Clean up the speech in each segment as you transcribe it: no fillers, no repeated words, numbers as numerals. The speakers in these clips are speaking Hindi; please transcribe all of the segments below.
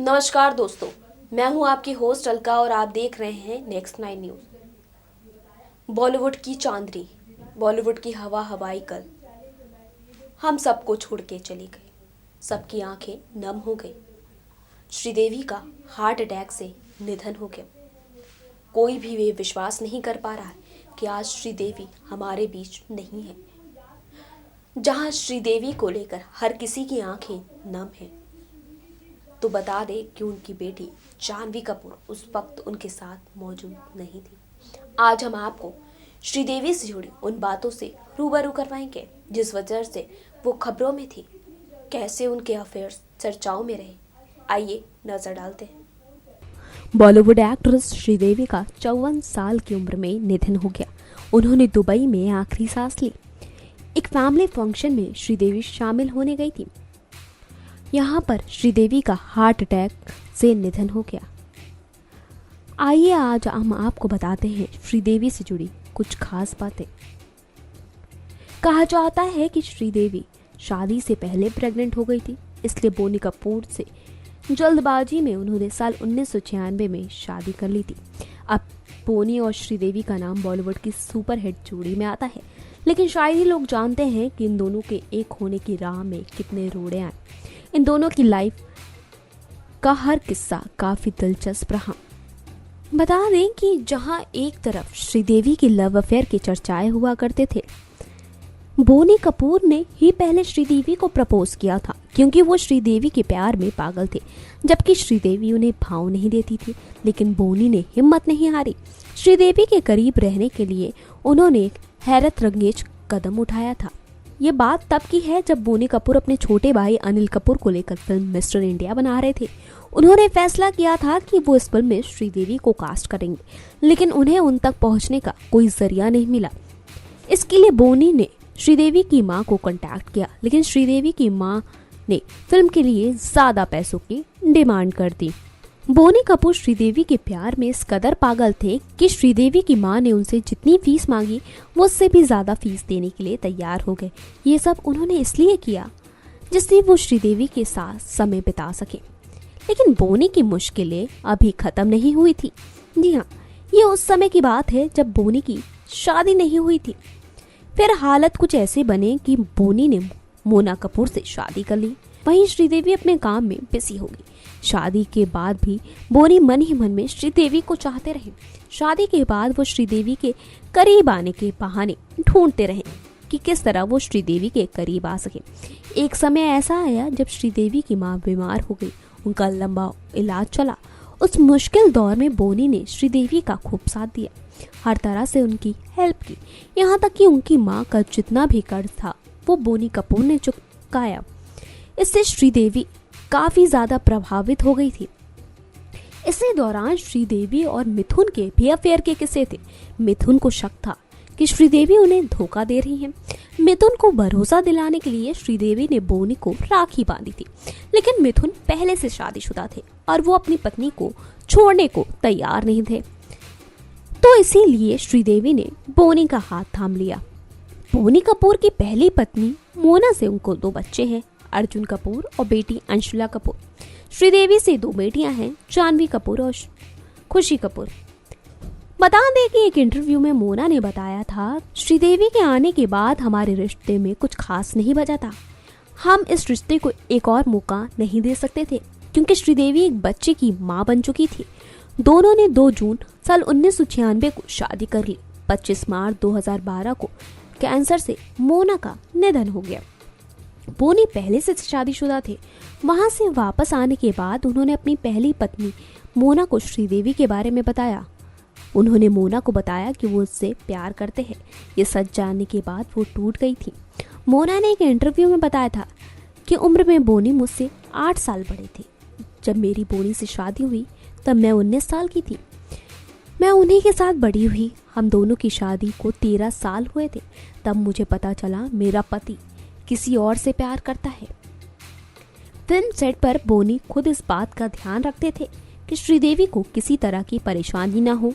नमस्कार दोस्तों, मैं हूं आपकी होस्ट अलका और आप देख रहे हैं नेक्स्ट 9 न्यूज़। बॉलीवुड की चांदनी, बॉलीवुड की हवा हवाई कल हम सबको छोड़ के चली गई। सबकी आंखें नम हो गई। श्रीदेवी का हार्ट अटैक से निधन हो गया। कोई भी वे विश्वास नहीं कर पा रहा है कि आज श्रीदेवी हमारे बीच नहीं है। जहां श्रीदेवी को लेकर हर किसी की आंखें नम हैं, तो बता दें कि उनकी बेटी जानवी कपूर उस वक्त उनके साथ मौजूद नहीं थी। आज हम आपको श्रीदेवी से जुड़ी उन बातों से रूबरू करवाएंगे जिस वजह से वो खबरों में थी। कैसे उनके अफेयर्स चर्चाओं में रहे, आइए नजर डालते हैं। बॉलीवुड एक्ट्रेस श्रीदेवी का 54 साल की उम्र में निधन हो गया। उन्होंने दुबई में आखिरी सांस ली। एक फैमिली फंक्शन में श्रीदेवी शामिल होने गई थी। यहाँ पर श्रीदेवी का हार्ट अटैक से निधन हो गया। आइए आज हम आपको बताते हैं श्रीदेवी से जुड़ी कुछ खास बातें। कहा जाता है कि श्रीदेवी शादी से पहले प्रेग्नेंट हो गई थी, इसलिए बोनी कपूर से जल्दबाजी में उन्होंने साल 1996 में शादी कर ली थी। अब बोनी और श्रीदेवी का नाम बॉलीवुड की सुपरहिट जोड़ी में आता है, लेकिन शायद ही लोग जानते हैं कि इन दोनों के एक होने की राह में कितने रोड़े आए। इन दोनों की लाइफ का हर किस्सा काफी दिलचस्प रहा। बता दें कि जहां एक तरफ श्रीदेवी की लव अफेयर की चर्चाएं हुआ करते थे, बोनी कपूर ने ही पहले श्रीदेवी को प्रपोज किया था, क्योंकि वो श्रीदेवी के प्यार में पागल थे, जबकि श्रीदेवी उन्हें भाव नहीं देती थी। लेकिन बोनी ने हिम्मत नहीं हारी। श्रीदेवी के करीब रहने के लिए उन्होंने एक हैरत अंगेज कदम उठाया था। ये बात तब की है जब बोनी कपूर अपने छोटे भाई अनिल कपूर को लेकर फिल्म मिस्टर इंडिया बना रहे थे। उन्होंने फैसला किया था कि वो इस फिल्म में श्रीदेवी को कास्ट करेंगे, लेकिन उन्हें उन तक पहुंचने का कोई जरिया नहीं मिला। इसके लिए बोनी ने श्रीदेवी की मां को कांटेक्ट किया, लेकिन श्रीदेवी की मां ने फिल्म के लिए ज्यादा पैसों की डिमांड कर दी। बोनी कपूर श्रीदेवी के प्यार में इस कदर पागल थे कि श्रीदेवी की मां ने उनसे जितनी फीस मांगी वो उससे भी ज्यादा फीस देने के लिए तैयार हो गए। ये सब उन्होंने इसलिए किया जिससे वो श्रीदेवी के साथ समय बिता सके। लेकिन बोनी की मुश्किलें अभी खत्म नहीं हुई थी। जी हाँ, ये उस समय की बात है जब बोनी की शादी नहीं हुई थी। फिर हालत कुछ ऐसे बने कि बोनी ने मोना कपूर से शादी कर ली। वहीं श्रीदेवी अपने काम में बिजी हो गई। शादी के बाद भी बोनी मन ही मन में श्रीदेवी को चाहते रहे। शादी के बाद वो श्रीदेवी के करीब आने के बहाने ढूंढते रहे कि किस तरह वो श्रीदेवी के करीब आ सके। एक समय ऐसा आया जब श्रीदेवी की मां बीमार हो गई। उनका लंबा इलाज चला। उस मुश्किल दौर में बोनी ने श्रीदेवी का खूब साथ दिया, हर तरह से उनकी हेल्प की। यहाँ तक कि उनकी माँ का जितना भी कर्ज था वो बोनी कपूर ने चुकाया। इससे श्रीदेवी काफी ज्यादा प्रभावित हो गई थी। इसी दौरान श्रीदेवी और मिथुन के भी अफेयर के किस्से थे। मिथुन को शक था कि श्रीदेवी उन्हें धोखा दे रही है। मिथुन को भरोसा दिलाने के लिए श्रीदेवी ने बोनी को राखी बांधी थी, लेकिन मिथुन पहले से शादीशुदा थे और वो अपनी पत्नी को छोड़ने को तैयार नहीं थे। तो इसीलिए श्रीदेवी ने बोनी का हाथ थाम लिया। बोनी कपूर की पहली पत्नी मोना से उनको 2 बच्चे हैं, अर्जुन कपूर और बेटी अंशुला कपूर। श्रीदेवी से 2 बेटियां हैं, जानवी कपूर और खुशी कपूर। बता दें कि एक इंटरव्यू में मोना ने बताया था, श्रीदेवी के आने के बाद हमारे रिश्ते में कुछ खास नहीं बचा था। हम इस रिश्ते को एक और मौका नहीं दे सकते थे, क्योंकि श्रीदेवी एक बच्चे की मां बन चुकी थी। दोनों ने 2 जून साल 1996 को शादी कर ली। 25 मार्च 2012 को कैंसर से मोना का निधन हो गया। बोनी पहले से शादीशुदा थे। वहां से वापस आने के बाद उन्होंने अपनी पहली पत्नी मोना को श्रीदेवी के बारे में बताया। उन्होंने मोना को बताया कि वो उससे प्यार करते हैं। ये सच जानने के बाद वो टूट गई थी। मोना ने एक इंटरव्यू में बताया था कि उम्र में बोनी मुझसे 8 साल बड़े थे। जब मेरी बोनी से शादी हुई तब मैं 19 साल की थी। मैं उन्हीं के साथ बड़ी हुई। हम दोनों की शादी को 13 साल हुए थे। तब मुझे पता चला मेरा पति किसी और से प्यार करता है। फिल्म सेट पर बोनी खुद इस बात का ध्यान रखते थे कि श्रीदेवी को किसी तरह की परेशानी ना हो।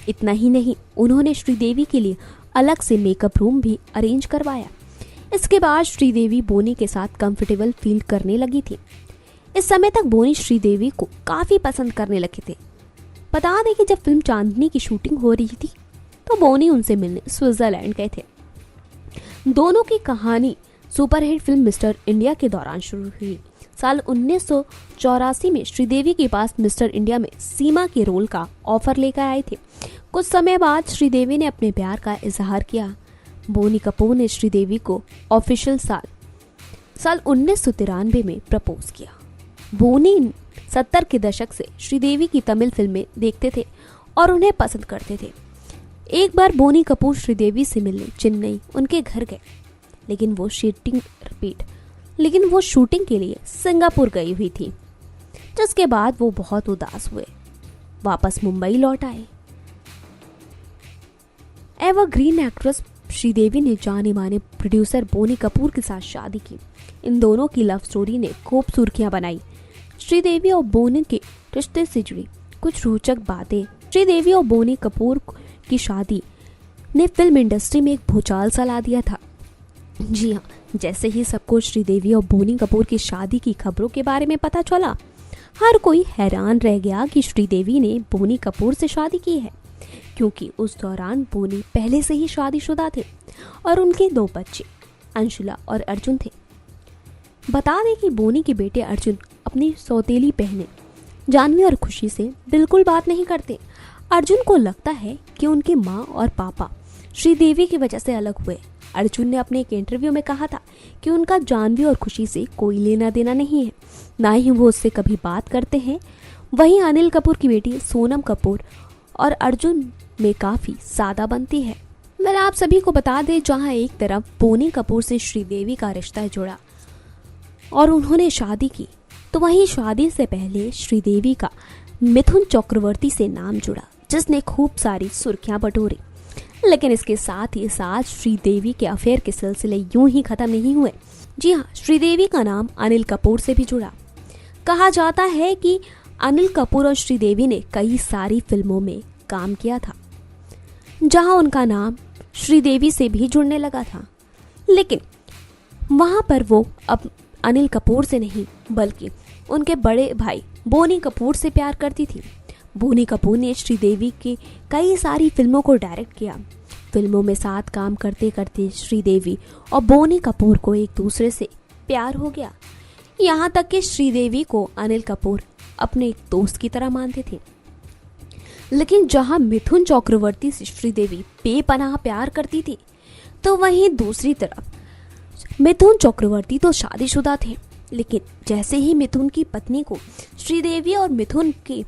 इतना ही नहीं, उन्होंने श्रीदेवी के लिए अलग से मेकअप रूम भी अरेंज करवाया। इसके बाद श्रीदेवी बोनी के साथ कंफर्टेबल फील करने लगी थी। इस समय तक बोनी श्रीदेवी को काफी पसंद करने लगे थे। बता दें कि जब फिल्म चांदनी की शूटिंग हो रही थी तो बोनी उनसे मिलने स्विट्जरलैंड गए थे। दोनों की कहानी सुपरहिट फिल्म मिस्टर इंडिया के दौरान शुरू हुई। साल 1984 में श्रीदेवी के पास मिस्टर इंडिया में सीमा के रोल का ऑफर लेकर आए थे। कुछ समय बाद श्रीदेवी ने अपने प्यार का इजहार किया। बोनी कपूर ने श्रीदेवी को ऑफिशियल साल 1993 में प्रपोज किया। बोनी 70 के दशक से श्रीदेवी की तमिल फिल्में देखते थे और उन्हें पसंद करते थे। एक बार बोनी कपूर श्रीदेवी से मिलने चेन्नई उनके घर गए, लेकिन वो शूटिंग के लिए सिंगापुर गई हुई थी, जिसके बाद वो बहुत उदास हुए, वापस मुंबई लौट आए। एवरग्रीन एक्ट्रेस श्रीदेवी ने जाने माने प्रोड्यूसर बोनी कपूर के साथ शादी की। इन दोनों की लव स्टोरी ने खूब सुर्खियां बनाई। श्रीदेवी और बोनी के रिश्ते से जुड़ी कुछ रोचक बातें। श्रीदेवी और बोनी कपूर की शादी ने फिल्म इंडस्ट्री में एक भूचाल सा ला दिया था। जी हाँ, जैसे ही सबको श्रीदेवी और बोनी कपूर की शादी की खबरों के बारे में पता चला, हर कोई हैरान रह गया कि श्रीदेवी ने बोनी कपूर से शादी की है, क्योंकि उस दौरान बोनी पहले से ही शादीशुदा थे और उनके 2 बच्चे अंशुला और अर्जुन थे। बता दें कि बोनी के बेटे अर्जुन अपनी सौतेली बहनें जानवी और खुशी से बिल्कुल बात नहीं करते। अर्जुन को लगता है कि उनकी माँ और पापा श्रीदेवी की वजह से अलग हुए। अर्जुन ने अपने एक इंटरव्यू में कहा था कि उनका जानवी और खुशी से कोई लेना देना नहीं है, ना ही वो उससे कभी बात करते हैं। वहीं अनिल कपूर की बेटी सोनम कपूर और अर्जुन में काफ़ी सादा बनती है। मैं आप सभी को बता दें, जहां एक तरफ बोनी कपूर से श्रीदेवी का रिश्ता जुड़ा और उन्होंने शादी की, तो वहीं शादी से पहले श्रीदेवी का मिथुन चक्रवर्ती से नाम जुड़ा, जिसने खूब सारी सुर्खियां बटोरी। लेकिन इसके साथ ही साथ श्रीदेवी के अफेयर के सिलसिले यूं ही खत्म नहीं हुए। जी हाँ, श्रीदेवी का नाम अनिल कपूर से भी जुड़ा। कहा जाता है कि अनिल कपूर और श्रीदेवी ने कई सारी फिल्मों में काम किया था, जहां उनका नाम श्रीदेवी से भी जुड़ने लगा था। लेकिन वहां पर वो अब अनिल कपूर से नहीं, बल्कि उनके बड़े भाई बोनी कपूर से प्यार करती थी। बोनी कपूर ने श्रीदेवी की कई सारी फिल्मों को डायरेक्ट किया। फिल्मों में साथ काम करते करते श्रीदेवी और बोनी कपूर को एक दूसरे से प्यार हो गया। यहाँ तक कि श्रीदेवी को अनिल कपूर अपने एक दोस्त की तरह मानते थे। लेकिन जहां मिथुन चक्रवर्ती से श्रीदेवी बेपनाह प्यार करती थी, तो वहीं दूसरी तरफ मिथुन चक्रवर्ती तो शादीशुदा थे। लेकिन जैसे ही मिथुन की पत्नी को श्रीदेवी और मिथुन की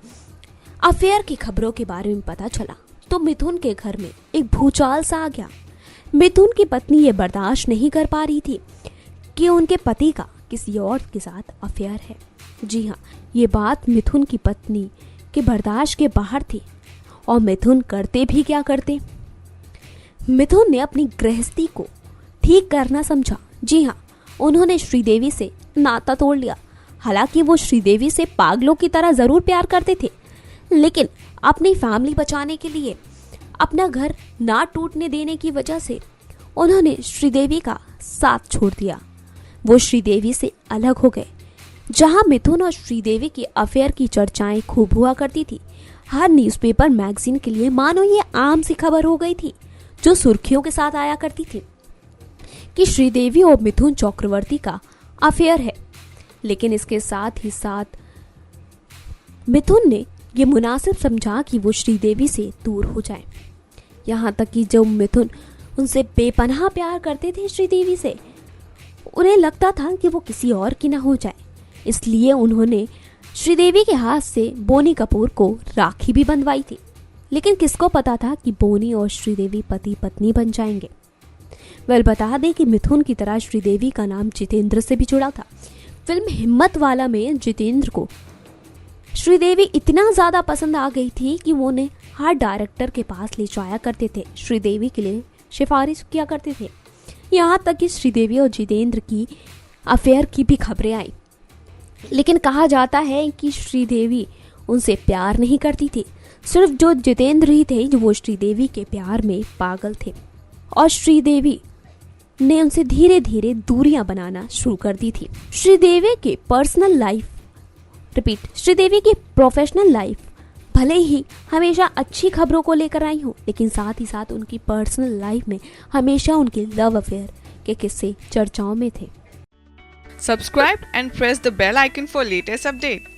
अफेयर की खबरों के बारे में पता चला, तो मिथुन के घर में एक भूचाल सा आ गया। मिथुन की पत्नी ये बर्दाश्त नहीं कर पा रही थी कि उनके पति का किसी और के साथ अफेयर है। जी हाँ, ये बात मिथुन की पत्नी के बर्दाश्त के बाहर थी। और मिथुन करते भी क्या करते, मिथुन ने अपनी गृहस्थी को ठीक करना समझा। जी हाँ, उन्होंने श्रीदेवी से नाता तोड़ लिया। हालांकि वो श्रीदेवी से पागलों की तरह जरूर प्यार करते थे, लेकिन अपनी फैमिली बचाने के लिए, अपना घर ना टूटने देने की वजह से उन्होंने श्रीदेवी का साथ छोड़ दिया। वो श्रीदेवी से अलग हो गए। जहां मिथुन और श्रीदेवी की अफेयर की चर्चाएं खूब हुआ करती थी, हर न्यूज़पेपर मैगजीन के लिए मानो ये आम सी खबर हो गई थी, जो सुर्खियों के साथ आया करती थी कि श्रीदेवी और मिथुन चक्रवर्ती का अफेयर है। लेकिन इसके साथ ही साथ मिथुन ने ये मुनासिब समझा कि वो श्रीदेवी से दूर हो जाए। यहाँ तक कि जब मिथुन उनसे बेपनाह प्यार करते थे श्रीदेवी से, उन्हें लगता था कि वो किसी और की ना हो जाए। इसलिए उन्होंने श्रीदेवी के हाथ से बोनी कपूर को राखी भी बंधवाई थी। लेकिन किसको पता था कि बोनी और श्रीदेवी पति पत्नी बन जाएंगे। बता दें कि मिथुन की तरह श्रीदेवी का नाम जितेंद्र से भी जुड़ा था। फिल्म हिम्मत वाला में जितेंद्र को श्रीदेवी इतना ज़्यादा पसंद आ गई थी कि वो उन्हें हर डायरेक्टर के पास ले जाया करते थे, श्रीदेवी के लिए सिफारिश किया करते थे। यहाँ तक कि श्रीदेवी और जितेंद्र की अफेयर की भी खबरें आई। लेकिन कहा जाता है कि श्रीदेवी उनसे प्यार नहीं करती थी, सिर्फ जो जितेंद्र ही थे जो वो श्रीदेवी के प्यार में पागल थे। और श्रीदेवी ने उनसे धीरे धीरे दूरियां बनाना शुरू कर दी थी। श्रीदेवी के पर्सनल लाइफ रिपीट, श्रीदेवी की प्रोफेशनल लाइफ भले ही हमेशा अच्छी खबरों को लेकर आई हो, लेकिन साथ ही साथ उनकी पर्सनल लाइफ में हमेशा उनके लव अफेयर के किस्से चर्चाओं में थे। Subscribe and press the bell icon for latest update.